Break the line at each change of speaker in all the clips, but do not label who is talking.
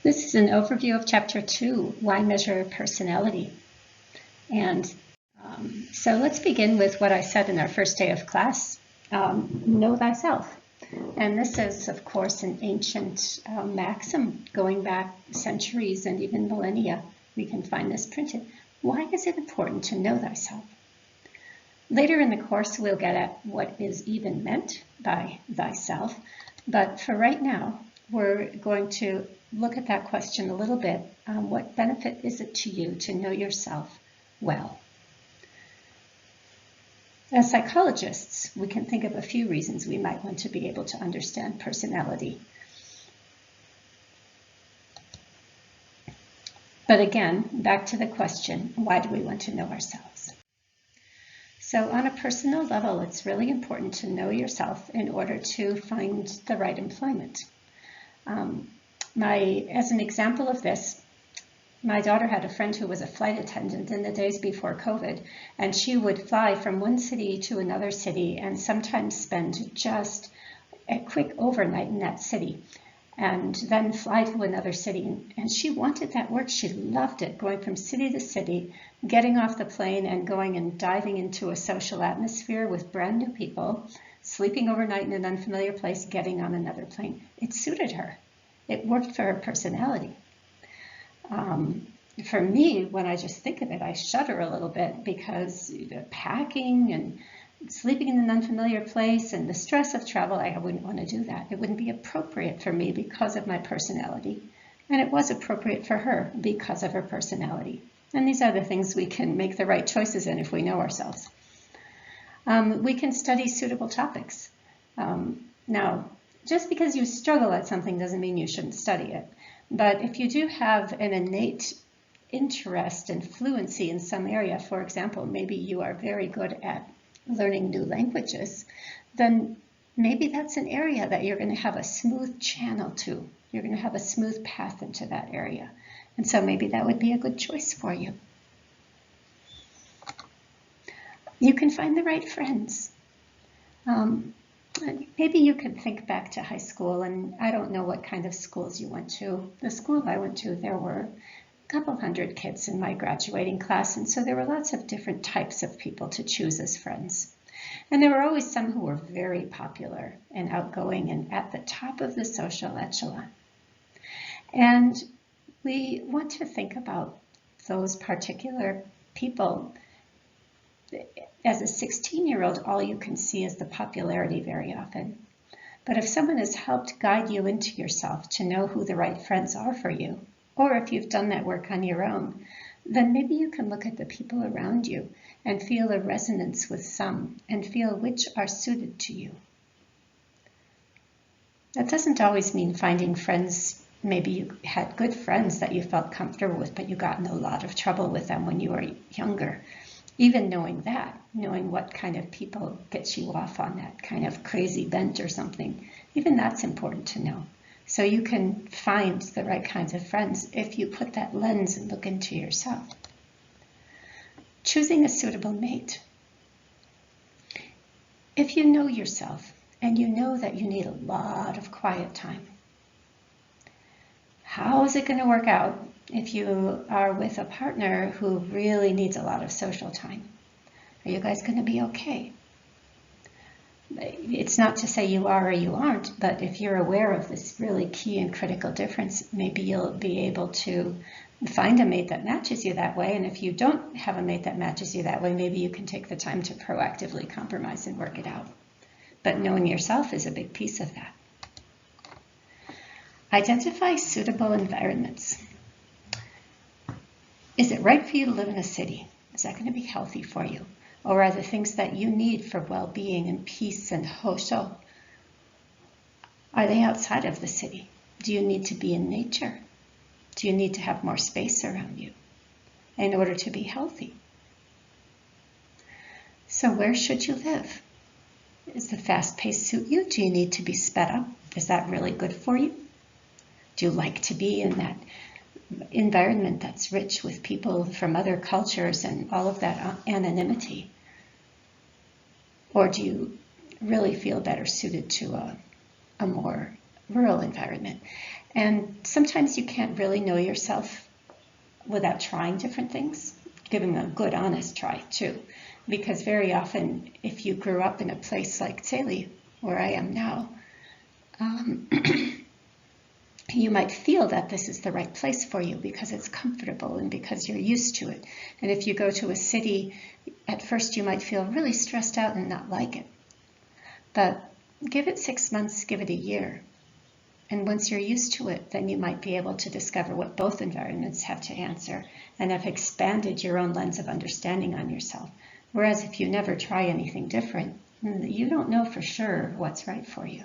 This is an overview of Chapter 2, Why Measure Personality? And so let's begin with what I said in our first day of class, know thyself. And this is, of course, an ancient maxim going back centuries and even millennia. We can find this printed. Why is it important to know thyself? Later in the course, we'll get at what is even meant by thyself. But for right now, we're going to look at that question a little bit. What benefit is it to you to know yourself well? As psychologists, we can think of a few reasons we might want to be able to understand personality. But again, back to the question, why do we want to know ourselves? So on a personal level, it's really important to know yourself in order to find the right employment. As an example of this, my daughter had a friend who was a flight attendant in the days before COVID, and she would fly from one city to another city and sometimes spend just a quick overnight in that city and then fly to another city. And she wanted that work. She loved it, going from city to city, getting off the plane and going and diving into a social atmosphere with brand new people, sleeping overnight in an unfamiliar place, getting on another plane. It suited her. It worked for her personality. For me, when I just think of it, I shudder a little bit because the packing and sleeping in an unfamiliar place and the stress of travel, I wouldn't want to do that. It wouldn't be appropriate for me because of my personality. And it was appropriate for her because of her personality. And these are the things we can make the right choices in if we know ourselves. We can study suitable topics. Now, just because you struggle at something doesn't mean you shouldn't study it. But if you do have an innate interest and fluency in some area, for example, maybe you are very good at learning new languages, then maybe that's an area that you're going to have a smooth channel to. You're going to have a smooth path into that area. And so maybe that would be a good choice for you. You can find the right friends. Maybe you could think back to high school, and I don't know what kind of schools you went to. The school I went to, there were a couple hundred kids in my graduating class, and so there were lots of different types of people to choose as friends. And there were always some who were very popular and outgoing and at the top of the social echelon. And we want to think about those particular people. As a 16-year-old, all you can see is the popularity very often. But if someone has helped guide you into yourself to know who the right friends are for you, or if you've done that work on your own, then maybe you can look at the people around you and feel a resonance with some and feel which are suited to you. That doesn't always mean finding friends. Maybe you had good friends that you felt comfortable with, but you got in a lot of trouble with them when you were younger. Even knowing that, knowing what kind of people gets you off on that kind of crazy bent or something, even that's important to know. So you can find the right kinds of friends if you put that lens and look into yourself. Choosing a suitable mate. If you know yourself and you know that you need a lot of quiet time, how is it going to work out if you are with a partner who really needs a lot of social time? Are you guys going to be okay? It's not to say you are or you aren't, but if you're aware of this really key and critical difference, maybe you'll be able to find a mate that matches you that way. And if you don't have a mate that matches you that way, maybe you can take the time to proactively compromise and work it out. But knowing yourself is a big piece of that. Identify suitable environments. Is it right for you to live in a city? Is that going to be healthy for you? Or are the things that you need for well-being and peace and hosho, are they outside of the city? Do you need to be in nature? Do you need to have more space around you in order to be healthy? So where should you live? Does the fast pace suit you? Do you need to be sped up? Is that really good for you? Do you like to be in that environment that's rich with people from other cultures and all of that anonymity? Or do you really feel better suited to a more rural environment. And sometimes you can't really know yourself without trying different things. Give them a good, honest try too. Because very often, if you grew up in a place like Teli, where I am now, you might feel that this is the right place for you because it's comfortable and because you're used to it. And if you go to a city, at first you might feel really stressed out and not like it. But give it 6 months, give it a year. And once you're used to it, then you might be able to discover what both environments have to answer and have expanded your own lens of understanding on yourself. Whereas if you never try anything different, you don't know for sure what's right for you.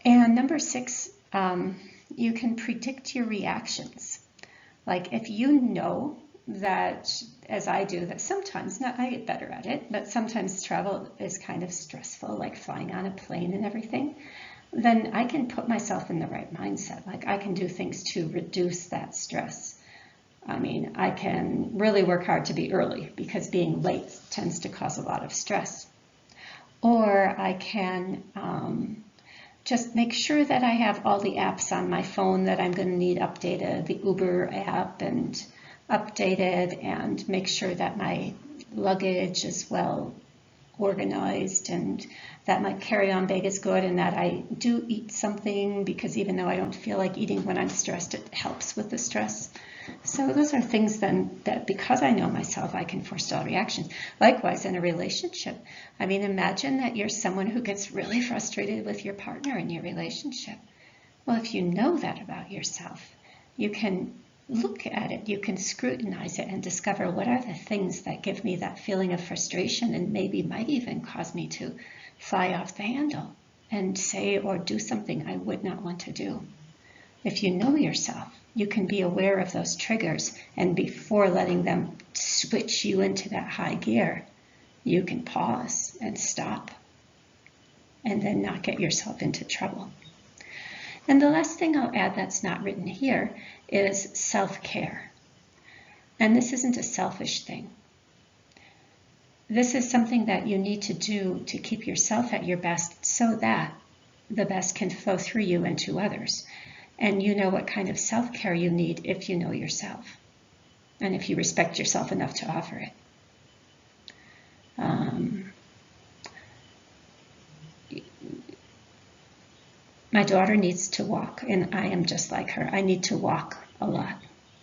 And number 6, you can predict your reactions. Like if you know that, as I do, that sometimes, not I get better at it, but sometimes travel is kind of stressful, like flying on a plane and everything, then I can put myself in the right mindset. Like I can do things to reduce that stress. I mean, I can really work hard to be early because being late tends to cause a lot of stress. Or I can just make sure that I have all the apps on my phone that I'm going to need updated, the Uber app and updated, and make sure that my luggage is well organized and that my carry-on bag is good and that I do eat something, because even though I don't feel like eating when I'm stressed, it helps with the stress. So those are things then that, because I know myself, I can forestall reactions. Likewise, in a relationship, I mean, imagine that you're someone who gets really frustrated with your partner in your relationship. Well, if you know that about yourself, you can look at it, you can scrutinize it and discover what are the things that give me that feeling of frustration and maybe might even cause me to fly off the handle and say or do something I would not want to do. If you know yourself, you can be aware of those triggers, and before letting them switch you into that high gear, you can pause and stop and then not get yourself into trouble. And the last thing I'll add that's not written here is self-care. And this isn't a selfish thing. This is something that you need to do to keep yourself at your best so that the best can flow through you into others. And you know what kind of self-care you need if you know yourself and if you respect yourself enough to offer it. My daughter needs to walk, and I am just like her. I need to walk a lot.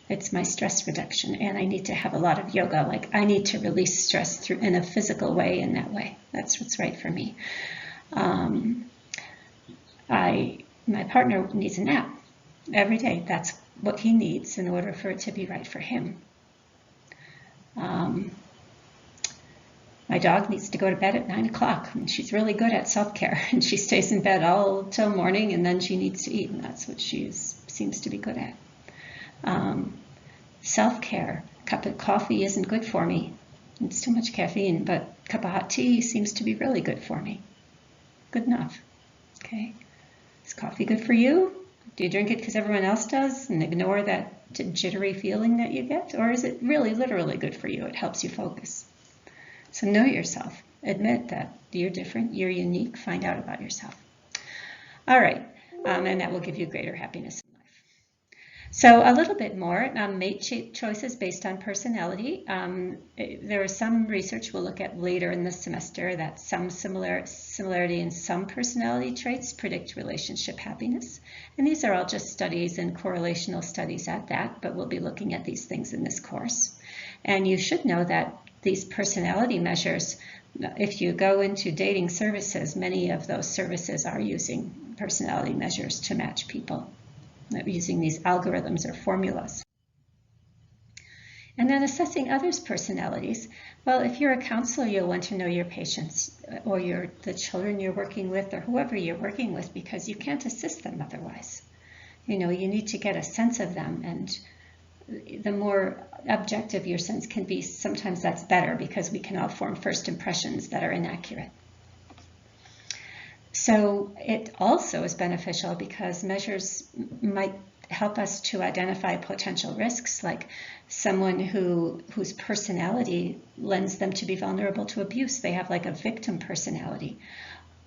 It's my stress reduction, and I need to have a lot of yoga. Like I need to release stress through in a physical way, in that way. That's what's right for me. My partner needs a nap every day. That's what he needs in order for it to be right for him. My dog needs to go to bed at 9 o'clock, and she's really good at self-care, and she stays in bed all till morning, and then she needs to eat, and that's what she seems to be good at. Self-care, a cup of coffee isn't good for me. It's too much caffeine, but a cup of hot tea seems to be really good for me. Good enough, okay? Is coffee good for you? Do you drink it because everyone else does and ignore that jittery feeling that you get? Or is it really literally good for you? It helps you focus. So know yourself. Admit that you're different, you're unique. Find out about yourself. All right, and that will give you greater happiness in life. So a little bit more, mate choices based on personality. There is some research we'll look at later in the semester that some similarity in some personality traits predict relationship happiness. And these are all just studies and correlational studies at that, but we'll be looking at these things in this course. And you should know that these personality measures, if you go into dating services, many of those services are using personality measures to match people, using these algorithms or formulas. And then assessing others' personalities. Well, if you're a counselor, you'll want to know your patients or the children you're working with or whoever you're working with, because you can't assist them otherwise. You know, you need to get a sense of them, and the more objective your sense can be, sometimes that's better, because we can all form first impressions that are inaccurate. So it also is beneficial because measures might help us to identify potential risks, like someone whose personality lends them to be vulnerable to abuse. They have like a victim personality.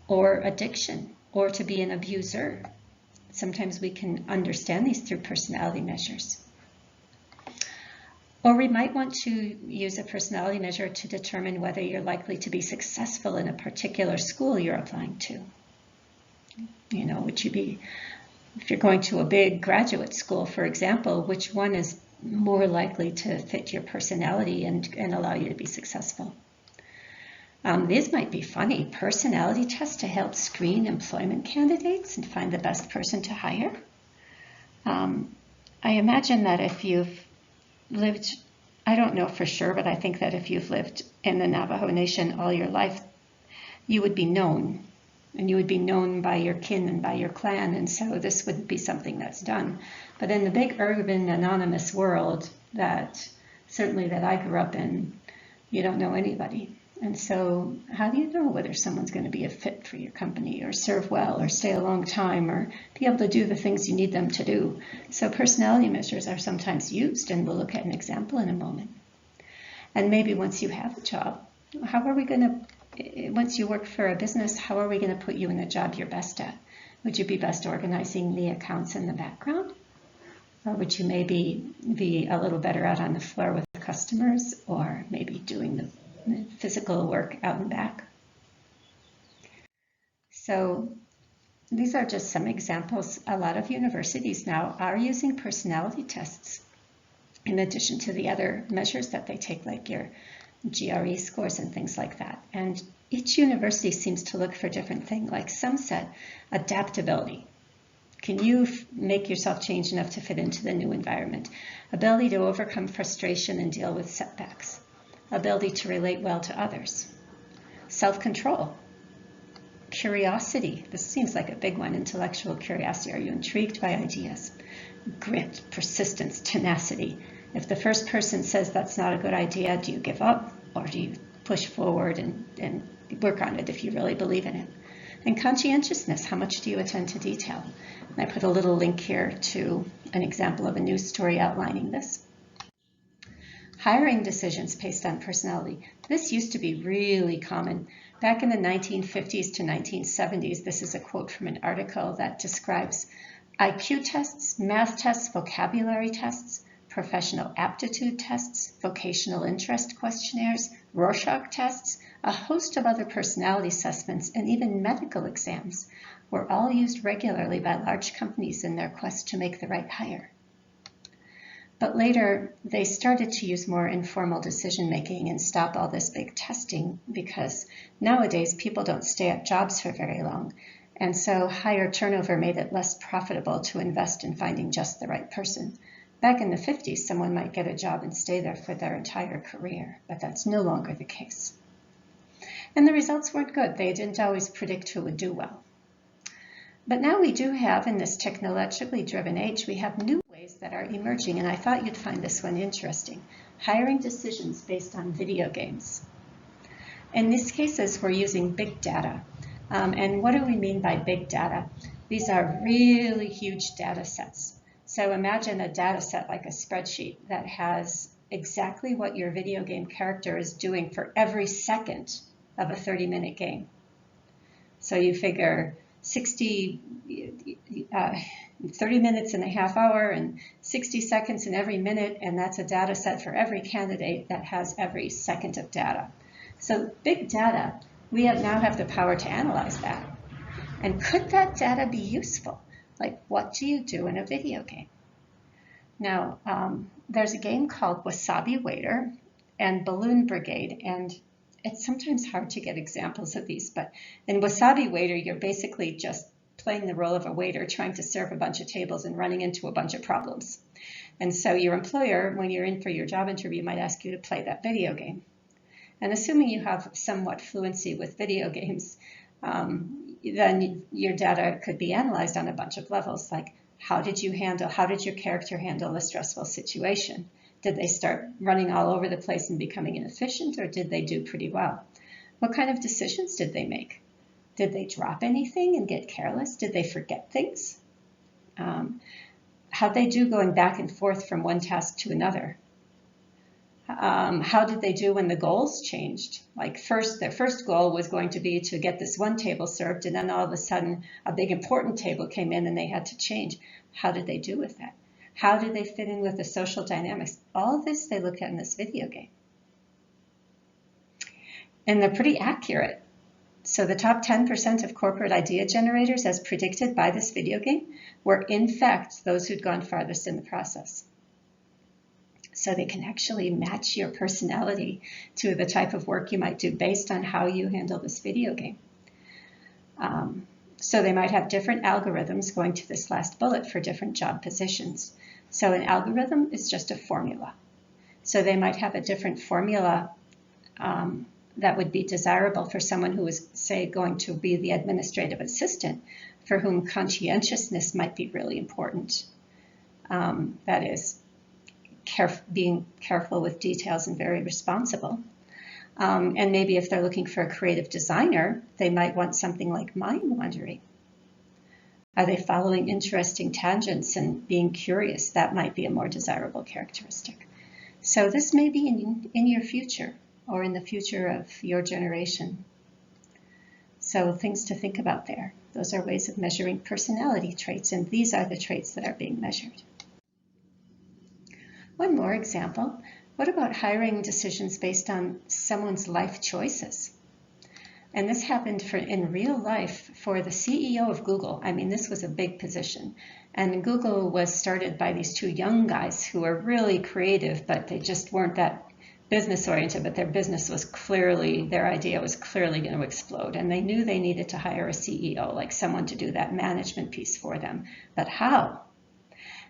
or addiction, or to be an abuser. Sometimes we can understand these through personality measures. Or we might want to use a personality measure to determine whether you're likely to be successful in a particular school you're applying to. You know, would you be, if you're going to a big graduate school, for example, which one is more likely to fit your personality and allow you to be successful? These might be funny personality tests to help screen employment candidates and find the best person to hire. I imagine that if you've lived, I don't know for sure, but I think that if you've lived in the Navajo Nation all your life, you would be known, and you would be known by your kin and by your clan, and so this wouldn't be something that's done. But in the big urban anonymous world that certainly that I grew up in, you don't know anybody. And so how do you know whether someone's going to be a fit for your company or serve well or stay a long time or be able to do the things you need them to do? So personality measures are sometimes used, and we'll look at an example in a moment. And maybe once you have a job, how are we going to, once you work for a business, how are we going to put you in the job you're best at? Would you be best organizing the accounts in the background? Or would you maybe be a little better out on the floor with the customers, or maybe doing the physical work out and back? So these are just some examples. A lot of universities now are using personality tests in addition to the other measures that they take, like your GRE scores and things like that. And each university seems to look for different things. Like some said, adaptability. Can you make yourself change enough to fit into the new environment? Ability to overcome frustration and deal with setbacks. Ability to relate well to others. Self-control. Curiosity. This seems like a big one. Intellectual curiosity. Are you intrigued by ideas? Grit, persistence, tenacity. If the first person says that's not a good idea, do you give up, or do you push forward and work on it if you really believe in it? And conscientiousness. How much do you attend to detail? And I put a little link here to an example of a news story outlining this. Hiring decisions based on personality. This used to be really common. Back in the 1950s to 1970s, this is a quote from an article that describes IQ tests, math tests, vocabulary tests, professional aptitude tests, vocational interest questionnaires, Rorschach tests, a host of other personality assessments, and even medical exams were all used regularly by large companies in their quest to make the right hire. But later, they started to use more informal decision-making and stop all this big testing, because nowadays people don't stay at jobs for very long. And so higher turnover made it less profitable to invest in finding just the right person. Back in the 50s, someone might get a job and stay there for their entire career, but that's no longer the case. And the results weren't good. They didn't always predict who would do well. But now we do have, in this technologically driven age, we have new ways that are emerging, and I thought you'd find this one interesting. Hiring decisions based on video games. In these cases, we're using big data. And what do we mean by big data? These are really huge data sets. So imagine a data set like a spreadsheet that has exactly what your video game character is doing for every second of a 30-minute game. So you figure 30 minutes in a half hour and 60 seconds in every minute, and that's a data set for every candidate that has every second of data. So big data, we now have the power to analyze that. And could that data be useful? Like, what do you do in a video game? Now, there's a game called Wasabi Waiter and Balloon Brigade, and it's sometimes hard to get examples of these, but in Wasabi Waiter, you're basically just playing the role of a waiter trying to serve a bunch of tables and running into a bunch of problems. And so your employer, when you're in for your job interview, might ask you to play that video game. And assuming you have somewhat fluency with video games, then your data could be analyzed on a bunch of levels, like how did your character handle a stressful situation? Did they start running all over the place and becoming inefficient, or did they do pretty well? What kind of decisions did they make? Did they drop anything and get careless? Did they forget things? How'd they do going back and forth from one task to another? How did they do when the goals changed? Like their first goal was going to be to get this one table served, and then all of a sudden a big important table came in and they had to change. How did they do with that? How did they fit in with the social dynamics? All of this they looked at in this video game. And they're pretty accurate. So the top 10% of corporate idea generators, as predicted by this video game, were in fact those who'd gone farthest in the process. So they can actually match your personality to the type of work you might do based on how you handle this video game. So they might have different algorithms going to this last bullet for different job positions. So an algorithm is just a formula. So they might have a different formula that would be desirable for someone who is, say, going to be the administrative assistant, for whom conscientiousness might be really important. That is, being careful with details and very responsible. And maybe if they're looking for a creative designer, they might want something like mind wandering. Are they following interesting tangents and being curious? That might be a more desirable characteristic. So this may be in your future or in the future of your generation. So things to think about there. Those are ways of measuring personality traits, and these are the traits that are being measured. One more example. What about hiring decisions based on someone's life choices? And this happened in real life for the CEO of Google. I mean, this was a big position. And Google was started by these two young guys who were really creative, but they just weren't that business oriented, but their business was clearly, their idea was clearly going to explode. And they knew they needed to hire a CEO, like someone to do that management piece for them. But how?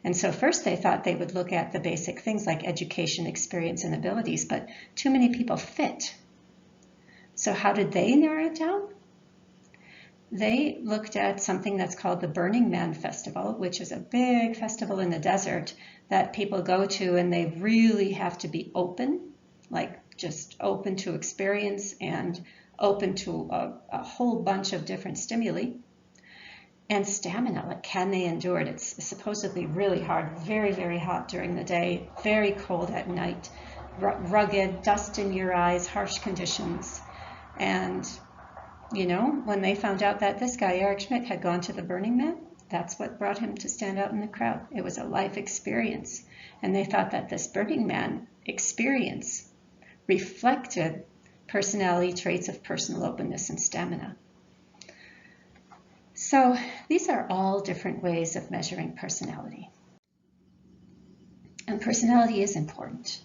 And so first they thought they would look at the basic things like education, experience, and abilities, but too many people fit. So how did they narrow it down? They looked at something that's called the Burning Man Festival, which is a big festival in the desert that people go to, and they really have to be open, like just open to experience and open to a whole bunch of different stimuli. And stamina, like can they endure it? It's supposedly really hard, very, very hot during the day, very cold at night, rugged, dust in your eyes, harsh conditions. And, you know, when they found out that this guy, Eric Schmidt, had gone to the Burning Man, that's what brought him to stand out in the crowd. It was a life experience. And they thought that this Burning Man experience reflected personality traits of personal openness and stamina. So these are all different ways of measuring personality. And personality is important.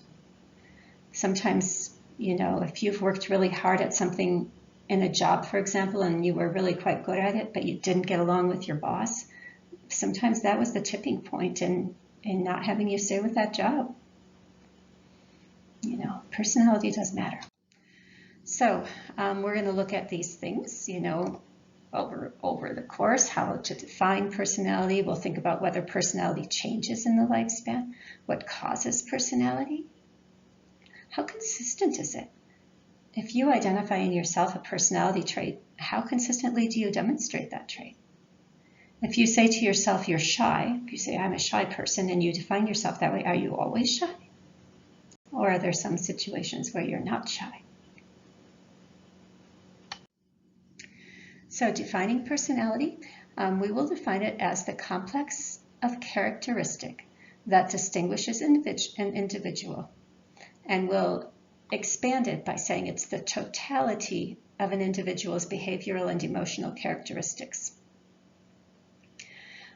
Sometimes, you know, if you've worked really hard at something in a job, for example, and you were really quite good at it, but you didn't get along with your boss, sometimes that was the tipping point in not having you stay with that job. You know, personality does matter. So we're going to look at these things, you know, over the course, how to define personality. We'll think about whether personality changes in the lifespan, what causes personality, how consistent is it? If you identify in yourself a personality trait, how consistently do you demonstrate that trait? If you say to yourself you're shy, if you say I'm a shy person and you define yourself that way, are you always shy? Or are there some situations where you're not shy? So defining personality, we will define it as the complex of characteristic that distinguishes an individual, and we'll expand it by saying it's the totality of an individual's behavioral and emotional characteristics.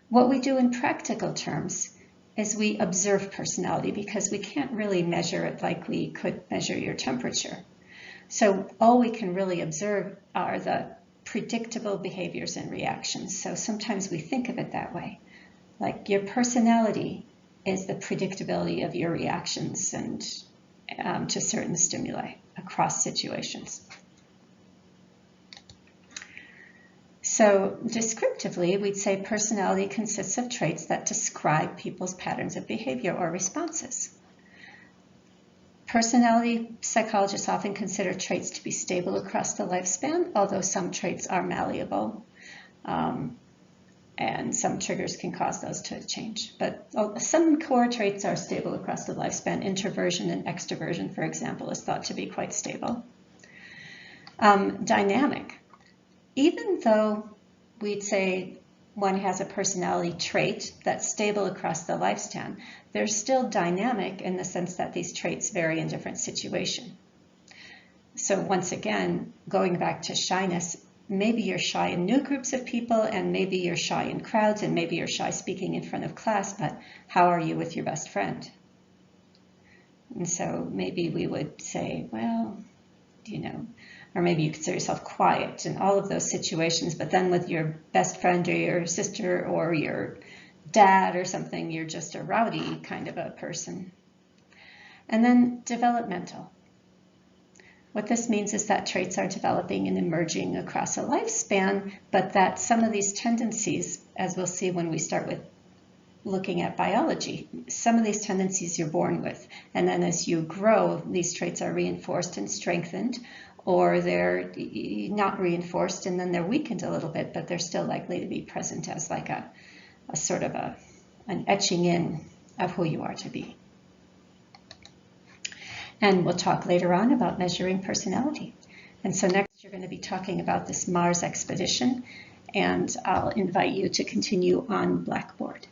What we do in practical terms is we observe personality because we can't really measure it like we could measure your temperature. So all we can really observe are the predictable behaviors and reactions. So sometimes we think of it that way, like your personality is the predictability of your reactions and to certain stimuli across situations. So descriptively, we'd say personality consists of traits that describe people's patterns of behavior or responses. Personality psychologists often consider traits to be stable across the lifespan, although some traits are malleable. and some triggers can cause those to change. But some core traits are stable across the lifespan. Introversion and extroversion, for example, is thought to be quite stable. Dynamic. Even though we'd say one has a personality trait that's stable across the lifespan, they're still dynamic in the sense that these traits vary in different situations. So once again, going back to shyness, maybe you're shy in new groups of people, and maybe you're shy in crowds, and maybe you're shy speaking in front of class, but how are you with your best friend? And so maybe we would say, well, or maybe you consider yourself quiet in all of those situations, but then with your best friend or your sister or your dad or something, you're just a rowdy kind of a person. And then developmental. What this means is that traits are developing and emerging across a lifespan, but that some of these tendencies, as we'll see when we start with looking at biology, some of these tendencies you're born with, and then as you grow, these traits are reinforced and strengthened, or they're not reinforced and then they're weakened a little bit, but they're still likely to be present as like a sort of an etching in of who you are to be. And we'll talk later on about measuring personality. And so next you're going to be talking about this Mars expedition, and I'll invite you to continue on Blackboard.